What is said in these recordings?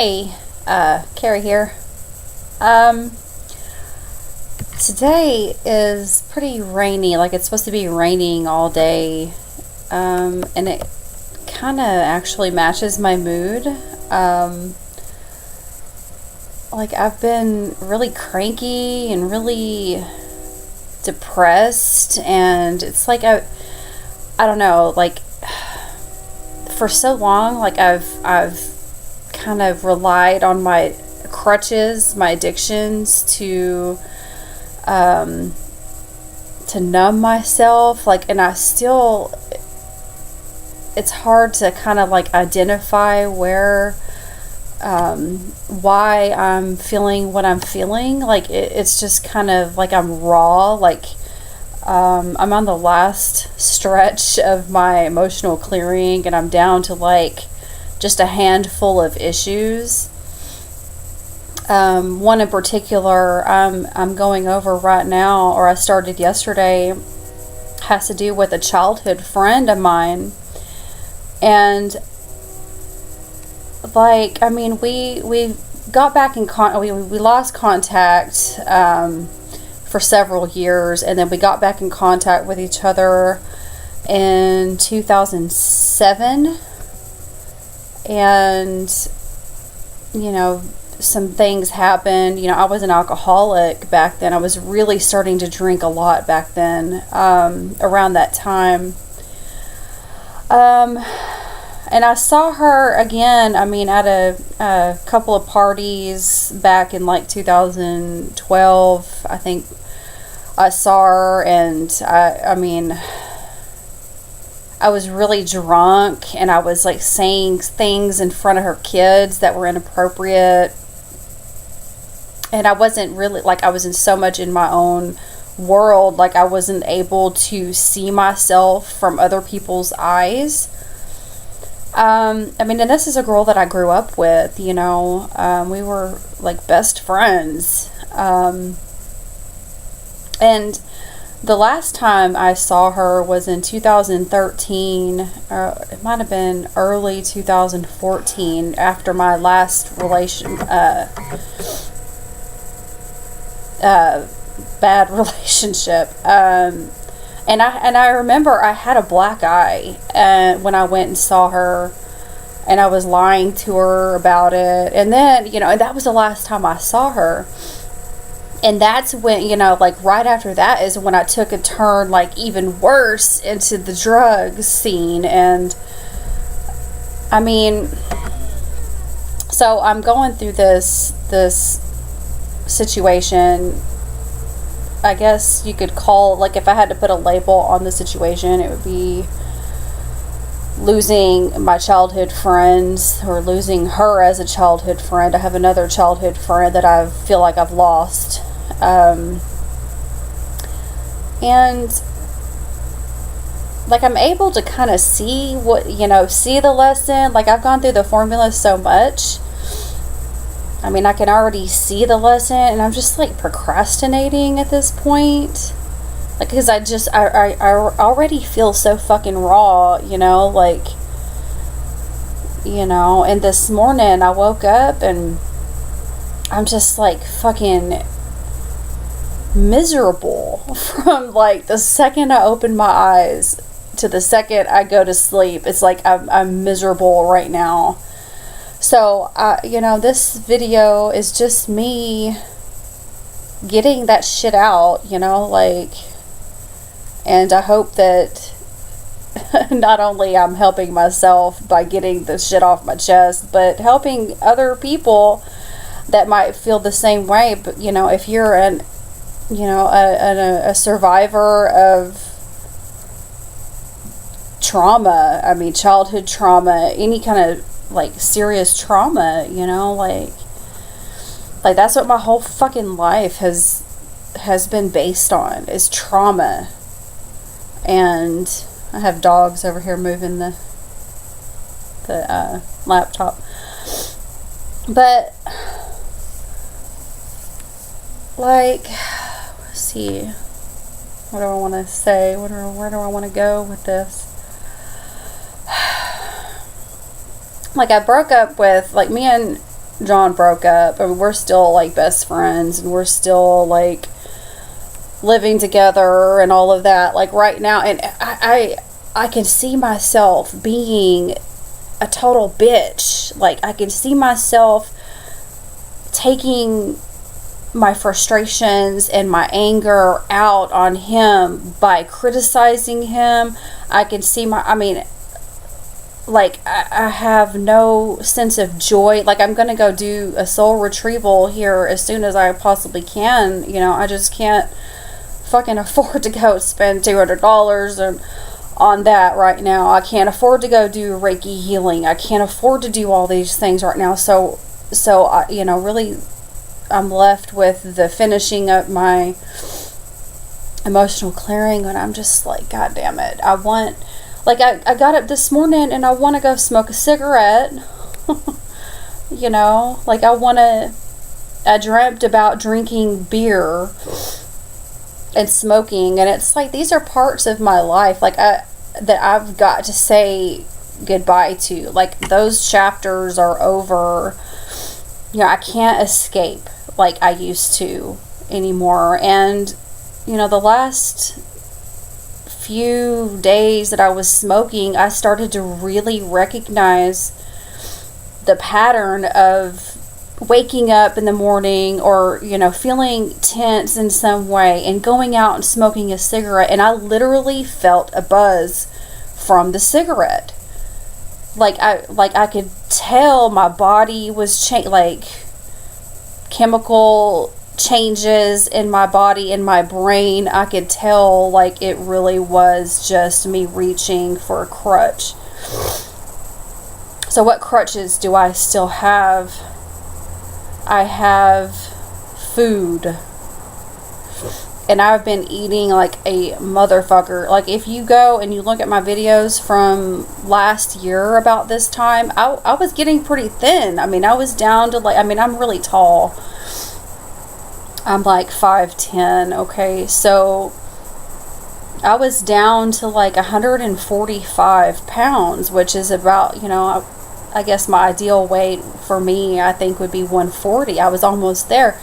Hey, Carrie here. Um, Today is pretty rainy, like it's supposed to be raining all day, and it kind of actually matches my mood. Um, like I've been really cranky and really depressed, and it's like I don't know, like for so long, like I've kind of relied on my crutches, my addictions um, to numb myself, like, and I still, it's hard to kind of like identify why I'm feeling what I'm feeling. Like, it's just kind of like I'm raw, like, I'm on the last stretch of my emotional clearing, and I'm down to like just a handful of issues. One in particular I'm going over right now, or I started yesterday, has to do with a childhood friend of mine. And like, I mean, we got back in we lost contact for several years, and then we got back in contact with each other in 2007. And some things happened. I was an alcoholic back then. I was really starting to drink a lot back then, around that time. And I saw her again, I mean, at a couple of parties back in like 2012. I think I saw her, and I mean, I was really drunk, and I was like saying things in front of her kids that were inappropriate. And I wasn't really, like, I was in so much in my own world, like I wasn't able to see myself from other people's eyes. I mean, and this is a girl that I grew up with, we were like best friends. And the last time I saw her was in 2013, or it might have been early 2014, after my last bad relationship. And I remember I had a black eye when I went and saw her, and I was lying to her about it. And then, and that was the last time I saw her. And that's when, like right after that is when I took a turn, like even worse, into the drug scene. And I mean, so I'm going through this situation. I guess you could call, like, if I had to put a label on the situation, it would be losing my childhood friends, or losing her as a childhood friend. I have another childhood friend that I feel like I've lost. And like I'm able to kind of see see the lesson. Like, I've gone through the formula so much. I mean, I can already see the lesson, and I'm just like procrastinating at this point. Like, because I already feel so fucking raw, like, and this morning I woke up and I'm just like fucking miserable from like the second I open my eyes to the second I go to sleep. It's like I'm miserable right now. So, this video is just me getting that shit out, like, and I hope that not only I'm helping myself by getting the shit off my chest, but helping other people that might feel the same way. But, if you're a survivor of trauma, I mean, childhood trauma, any kind of like serious trauma, like that's what my whole fucking life has been based on, is trauma. And I have dogs over here moving the laptop. But like, let's see, what do I want to say? Where do I want to go with this? Like, I broke up with, like, me and John broke up. I mean, we're still like best friends, and we're still like living together and all of that, like right now. And I can see myself being a total bitch. Like, I can see myself taking my frustrations and my anger out on him by criticizing him. I can see like, I have no sense of joy. Like, I'm gonna go do a soul retrieval here as soon as I possibly can. You know, I just can't fucking afford to go spend $200 on that right now. I can't afford to go do Reiki healing. I can't afford to do all these things right now. So I, you know, really, I'm left with the finishing up my emotional clearing, and I'm just like, God damn it. I got up this morning and I want to go smoke a cigarette. You know, like, I dreamt about drinking beer and smoking, and it's like, these are parts of my life, like, that I've got to say goodbye to. Like, those chapters are over. You know, I can't escape like I used to anymore. And, you know, the last few days that I was smoking, I started to really recognize the pattern of waking up in the morning, or, you know, feeling tense in some way, and going out and smoking a cigarette, and I literally felt a buzz from the cigarette. Like I could tell my body was like chemical changes in my body, in my brain. I could tell, like, it really was just me reaching for a crutch. So what crutches do I still have? I have food, and I've been eating like a motherfucker. Like, if you go and you look at my videos from last year about this time, I was getting pretty thin. I mean, I was down to like, I mean, I'm really tall. I'm like 5'10", okay? So I was down to like 145 pounds, which is about, you know, I guess my ideal weight for me, I think, would be 140. I was almost there.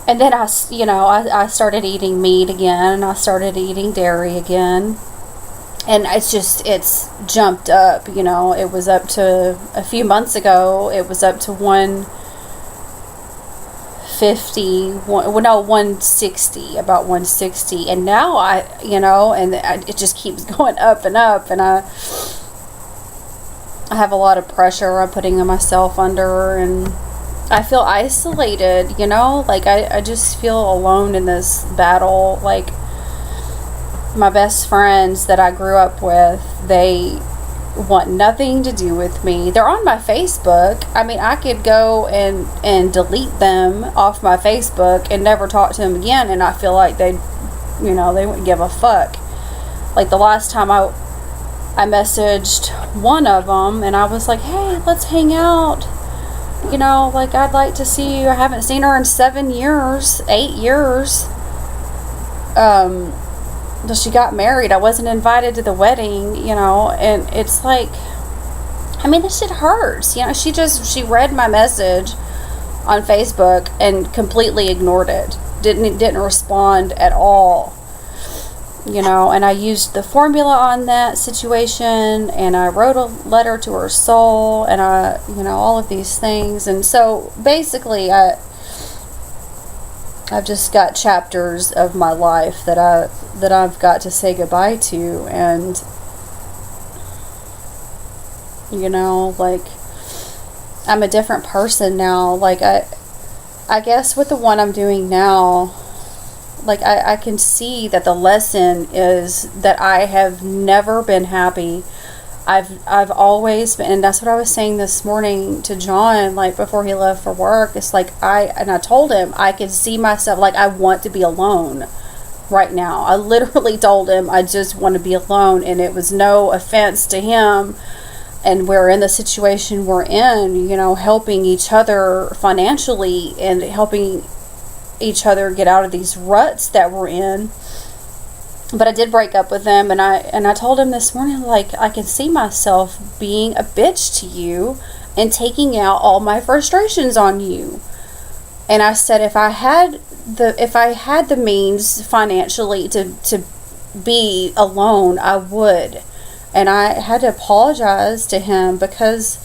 And then I started eating meat again, and I started eating dairy again. And it's jumped up, you know. It was up to, a few months ago, it was up to 160, about 160. And now it just keeps going up and up, and I have a lot of pressure I'm putting myself under, and I feel isolated, you know, like I just feel alone in this battle. Like, my best friends that I grew up with, they want nothing to do with me. They're on my Facebook. I mean, I could go and delete them off my Facebook and never talk to them again, and I feel like they wouldn't give a fuck. Like, the last time I messaged one of them, and I was like, hey, let's hang out. You know, like, I'd like to see you. I haven't seen her in 8 years. She got married. I wasn't invited to the wedding, you know, and it's like, I mean, this shit hurts. You know, she read my message on Facebook and completely ignored it. Didn't respond at all. You know, and I used the formula on that situation, and I wrote a letter to her soul, and all of these things. And so basically I've just got chapters of my life that I've got to say goodbye to. And, you know, like, I'm a different person now. Like, I guess with the one I'm doing now, like, I can see that the lesson is that I have never been happy. I've always been, and that's what I was saying this morning to John, like, before he left for work. It's like, I told him I can see myself, like, I want to be alone right now. I literally told him I just want to be alone, and it was no offense to him. And we're in the situation we're in, you know, helping each other financially and helping each other get out of these ruts that we're in. But I did break up with him, and I told him this morning, like, I can see myself being a bitch to you and taking out all my frustrations on you. And I said, if I had the means financially to be alone, I would. And I had to apologize to him because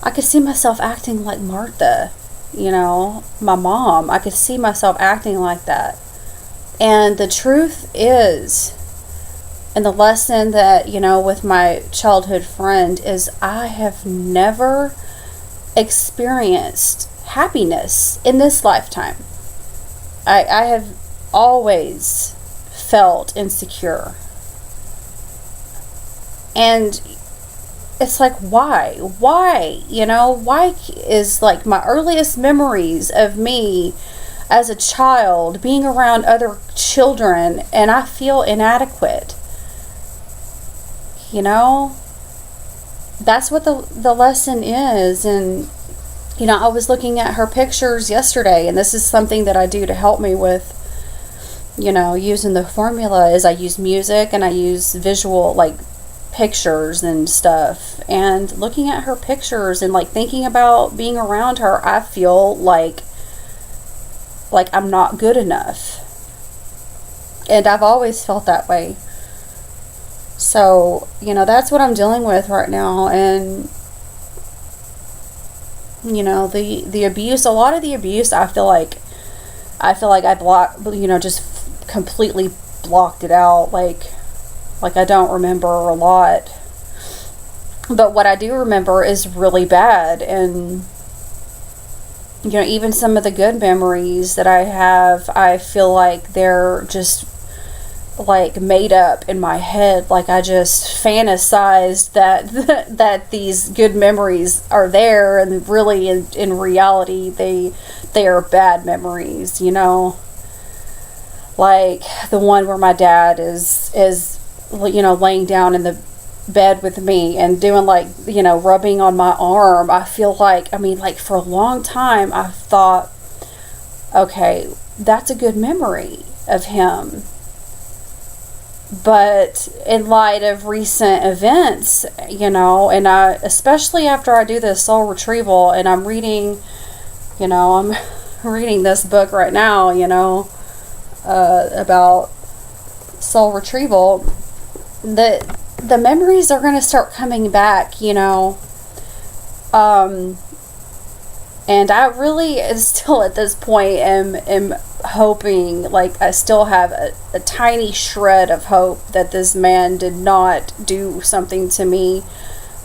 I could see myself acting like Martha, my mom. I could see myself acting like that. And the truth is, and the lesson that, with my childhood friend is, I have never experienced happiness in this lifetime. I have always felt insecure. And it's like, why? Why is, like, my earliest memories of me as a child being around other children, and I feel inadequate. That's what the lesson is. And I was looking at her pictures yesterday, and this is something that I do to help me with using the formula, is I use music and I use visual, like, pictures and stuff. And looking at her pictures and, like, thinking about being around her, I feel like I'm not good enough. And I've always felt that way. So, that's what I'm dealing with right now. And, the abuse, a lot of the abuse, I feel like I blocked, just completely blocked it out. Like I don't remember a lot. But what I do remember is really bad. And, even some of the good memories that I have, I feel like they're just, like, made up in my head. Like, I just fantasized that these good memories are there, and really in reality they are bad memories. Like the one where my dad is laying down in the bed with me and doing, like, rubbing on my arm. I feel like, for a long time I thought, okay, that's a good memory of him. But in light of recent events, and I, especially after I do this soul retrieval, and I'm reading this book right now, about soul retrieval, the memories are going to start coming back, and I really still at this point am hoping, like, I still have a tiny shred of hope that this man did not do something to me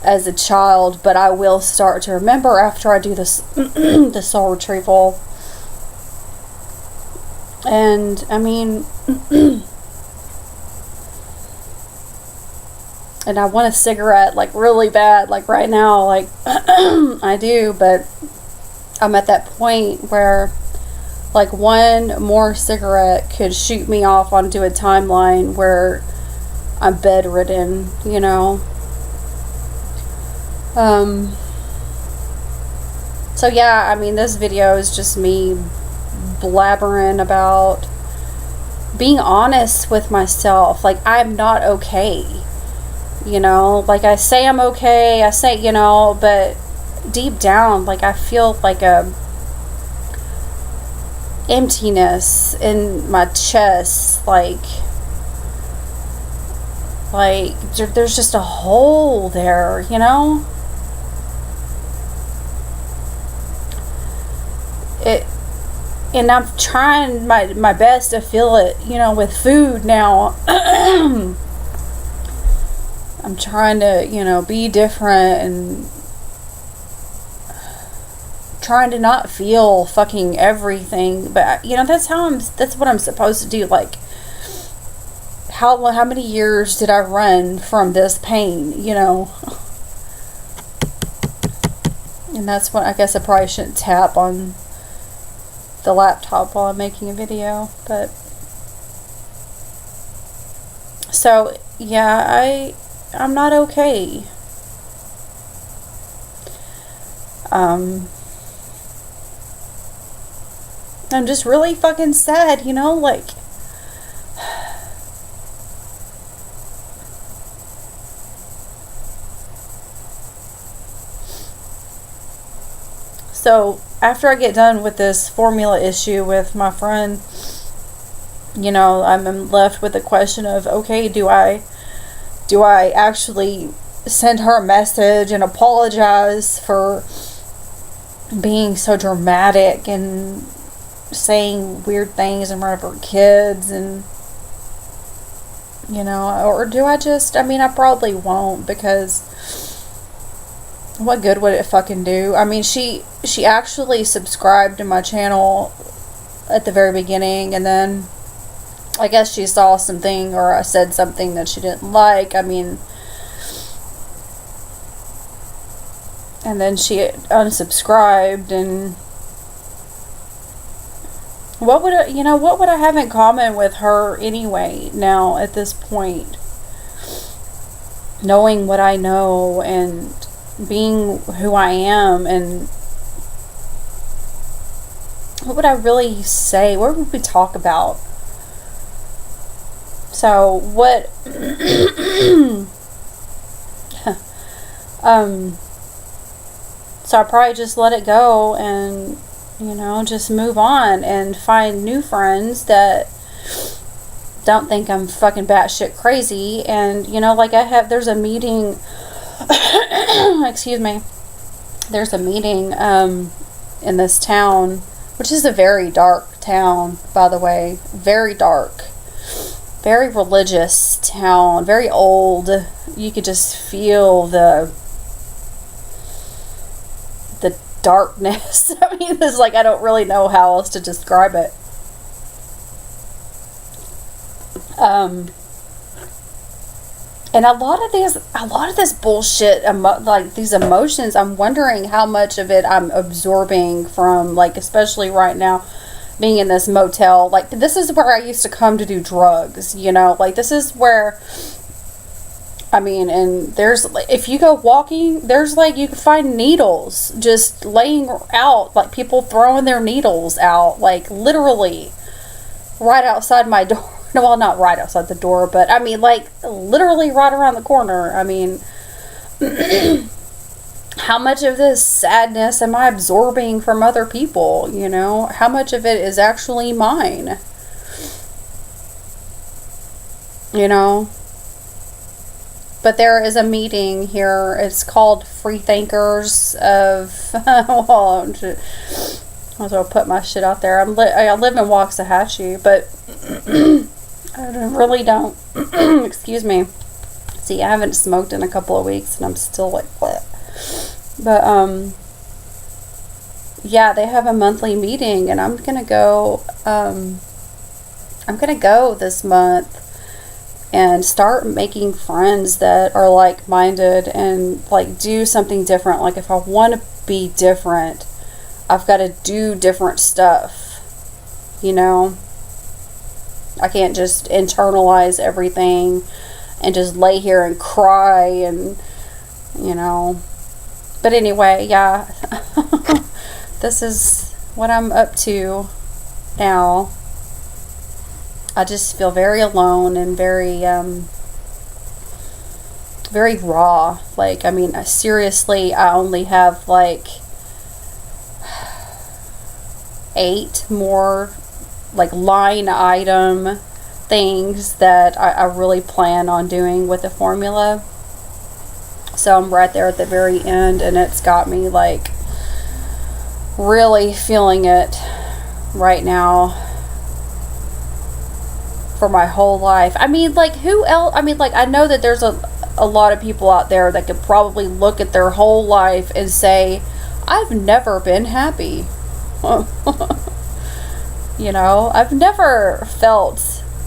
as a child, but I will start to remember after I do this the soul retrieval. And and I want a cigarette, like, really bad, like right now, like I do, but I'm at that point where, like, one more cigarette could shoot me off onto a timeline where I'm bedridden, So yeah, this video is just me blabbering about being honest with myself. Like, I'm not okay. Like, I say I'm okay, I say, but deep down, like, I feel like a emptiness in my chest, like there's just a hole there, and I'm trying my best to fill it, with food now. I'm trying to, be different and trying to not feel fucking everything, but that's what I'm supposed to do. Like, how many years did I run from this pain, and that's what I guess I probably shouldn't tap on the laptop while I'm making a video. But so yeah, I'm not okay. I'm just really fucking sad, like, So after I get done with this formula issue with my friend, you know, I'm left with the question of, okay, do I actually send her a message and apologize for being so dramatic and saying weird things in front of her kids, and you know, or do I just, I mean, I probably won't, because what good would it fucking do? I mean, she actually subscribed to my channel at the very beginning, and then I guess she saw something, or I said something that she didn't like. I mean, and then she unsubscribed, and what would I have in common with her anyway now at this point? Knowing what I know and being who I am, and what would I really say? What would we talk about? So what so I probably just let it go, and you know, just move on and find new friends that don't think I'm fucking batshit crazy. And you know, like there's a meeting excuse me, there's a meeting in this town, which is a very dark town, by the way. Very dark, very religious town, very old. You could just feel the darkness. I mean, it's like, I don't really know how else to describe it. And a lot of this bullshit, like these emotions, I'm wondering how much of it I'm absorbing from, like, especially right now, being in this motel. Like, this is where I used to come to do drugs, you know, like, this is where, I mean, and there's, if you go walking, there's, like, you can find needles just laying out, like, people throwing their needles out, like, literally right outside my door. No, well, not right outside the door, but, I mean, like, literally right around the corner. I mean, how much of this sadness am I absorbing from other people, you know? How much of it is actually mine? You know? But there is a meeting here. It's called Free Thinkers of... well, I'll put my shit out there. I live in Waxahachie, but I really don't... excuse me. See, I haven't smoked in a couple of weeks, and I'm still like, what? But, yeah, they have a monthly meeting, and I'm gonna go this month and start making friends that are like-minded and, like, do something different. Like, if I want to be different, I've got to do different stuff, you know? I can't just internalize everything and just lay here and cry and, you know. But anyway, yeah. This is what I'm up to now. I just feel very alone and very, very raw. Like, I mean, seriously, I only have, like, 8 more, like, line item things that I really plan on doing with the formula. So I'm right there at the very end, and it's got me, like, really feeling it right now for my whole life. I mean, like, who else? I mean, like, I know that there's a lot of people out there that could probably look at their whole life and say, I've never been happy. You know, I've never felt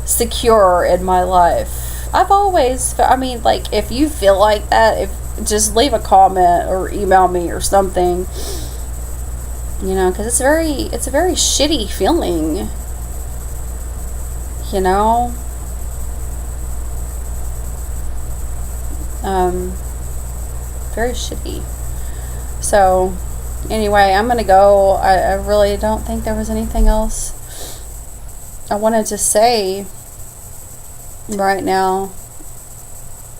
secure in my life. I've always, I mean, like, if you feel like that, just leave a comment or email me or something, you know, because it's a very shitty feeling, you know. Very shitty. So anyway, I'm gonna go. I really don't think there was anything else I wanted to say right now.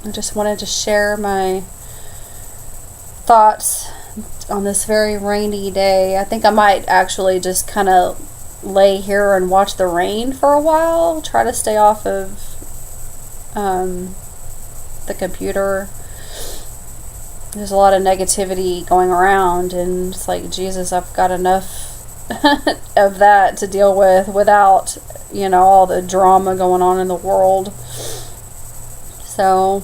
I just wanted to share my thoughts on this very rainy day. I think I might actually just kind of lay here and watch the rain for a while. Try to stay off of the computer. There's a lot of negativity going around, and it's like, Jesus, I've got enough of that to deal with without, all the drama going on in the world. So,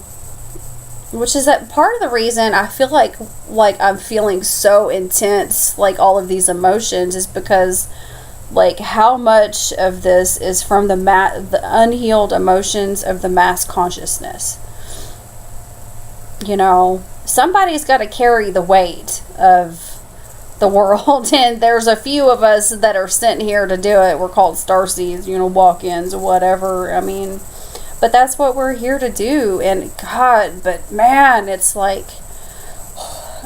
which is that part of the reason I feel like I'm feeling so intense, like all of these emotions, is because like how much of this is from the unhealed emotions of the mass consciousness. Somebody's got to carry the weight of the world, and there's a few of us that are sent here to do it. We're called starseeds, walk-ins or whatever. I mean, but that's what we're here to do. And God, but man, it's like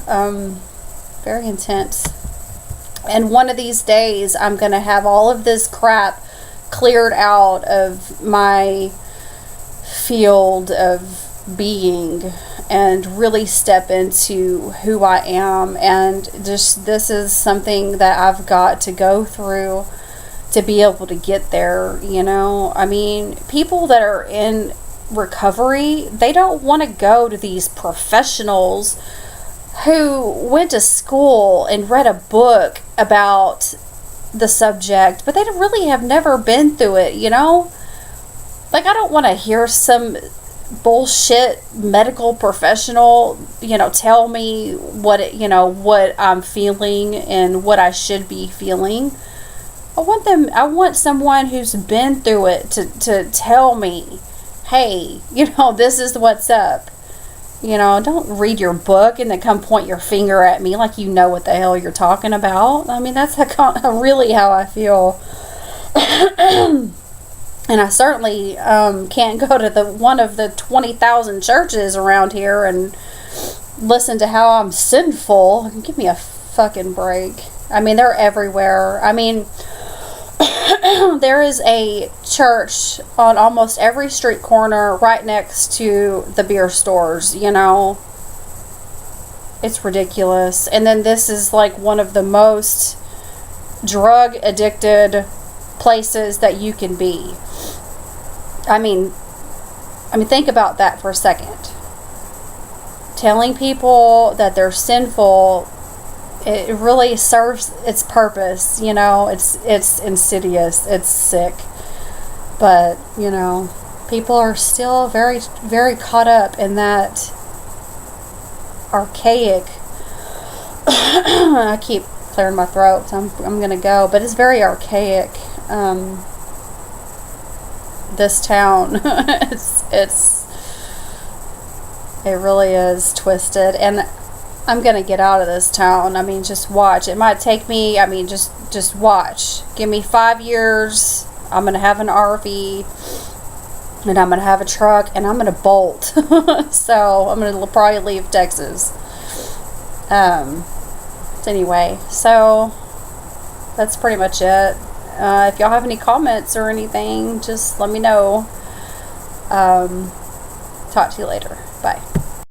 very intense. And one of these days I'm gonna have all of this crap cleared out of my field of being and really step into who I am. And just, this is something that I've got to go through to be able to get there. I mean, people that are in recovery, they don't want to go to these professionals who went to school and read a book about the subject, but they really have never been through it. Like, I don't want to hear some bullshit medical professional tell me what I'm feeling and what I should be feeling. I want someone who's been through it to tell me, hey, this is what's up. Don't read your book and then come point your finger at me like you know what the hell you're talking about. I mean, that's really how I feel. And I certainly can't go to one of the 20,000 churches around here and listen to how I'm sinful. Give me a fucking break. I mean, they're everywhere. I mean, there is a church on almost every street corner right next to the beer stores, It's ridiculous. And then this is like one of the most drug addicted places that you can be. I mean, think about that for a second. Telling people that they're sinful, it really serves its purpose. It's insidious, it's sick, but people are still very, very caught up in that archaic I keep clearing my throat, so I'm gonna go, but it's very archaic. This town, it really is twisted, and I'm gonna get out of this town. I mean, just watch. It might take me, just watch. Give me 5 years. I'm gonna have an RV, and I'm gonna have a truck, and I'm gonna bolt. So I'm gonna probably leave Texas. Anyway, so that's pretty much it. If y'all have any comments or anything, just let me know. Talk to you later. Bye.